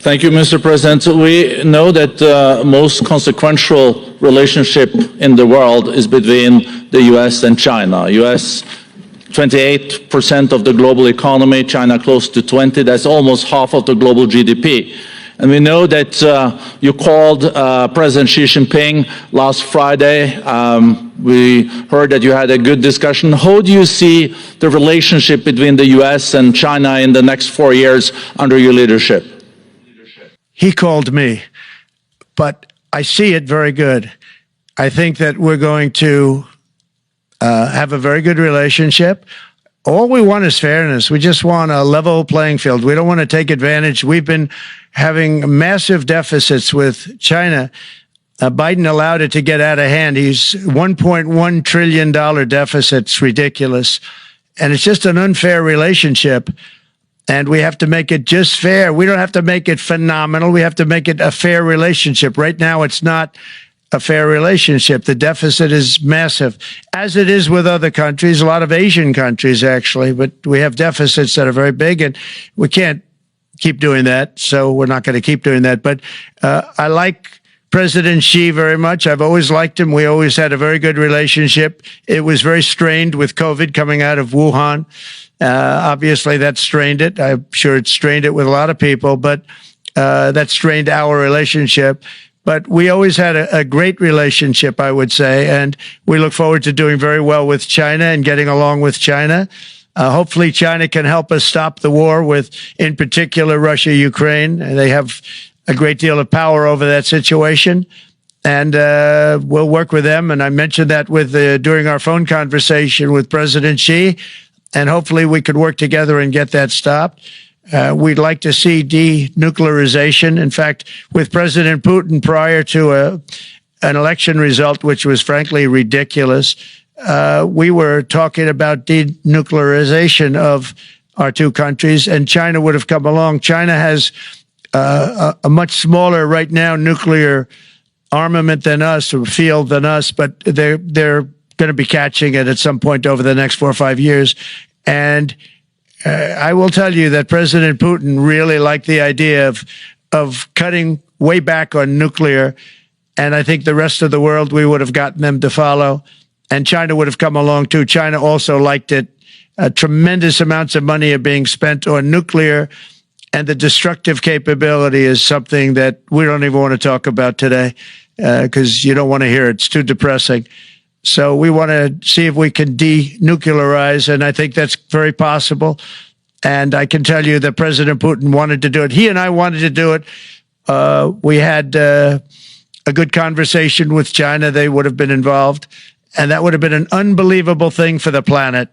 Thank you, Mr. President. We know that the most consequential relationship in the world is between the U.S. and China. U.S. 28% of the global economy, China close to 20. That's almost half of the global GDP. And we know that you called President Xi Jinping last Friday. We heard that you had a good discussion. How do you see the relationship between the U.S. and China in the next 4 years under your leadership? He called me, but I see it very good. I think that we're going to have a very good relationship. All we want is fairness. We just want a level playing field. We don't want to take advantage. We've been having massive deficits with China. Biden allowed it to get out of hand. He's $1.1 trillion deficit. It's ridiculous. And it's just an unfair relationship. And we have to make it just fair. We don't have to make it phenomenal. We have to make it a fair relationship. Right now, it's not a fair relationship. The deficit is massive, as it is with other countries, a lot of Asian countries, actually. But we have deficits that are very big, and we can't keep doing that. So we're not going to keep doing that. But I like President Xi very much. I've always liked him. We always had a very good relationship. It was very strained with COVID coming out of Wuhan. Obviously, that strained it. I'm sure it strained it with a lot of people, but that strained our relationship. But we always had a great relationship, I would say, and we look forward to doing very well with China and getting along with China. Hopefully, China can help us stop the war with, in particular, Russia, Ukraine. They have a great deal of power over that situation. And we'll work with them. And I mentioned that with during our phone conversation with President Xi. And hopefully we could work together and get that stopped. We'd like to see denuclearization. In fact, with President Putin, prior to an election result, which was frankly ridiculous, we were talking about denuclearization of our two countries, and China would have come along. China has a much smaller, right now, nuclear armament than us, or field than us, but they're going to be catching it at some point over the next 4 or 5 years. And I will tell you that President Putin really liked the idea of cutting way back on nuclear. And I think the rest of the world, we would have gotten them to follow. And China would have come along too. China also liked it. Tremendous amounts of money are being spent on nuclear. And the destructive capability is something that we don't even want to talk about today because you don't want to hear it. It's too depressing. So we want to see if we can denuclearize, and I think that's very possible. And I can tell you that President Putin wanted to do it. He and I wanted to do it. We had a good conversation with China. They would have been involved, and that would have been an unbelievable thing for the planet.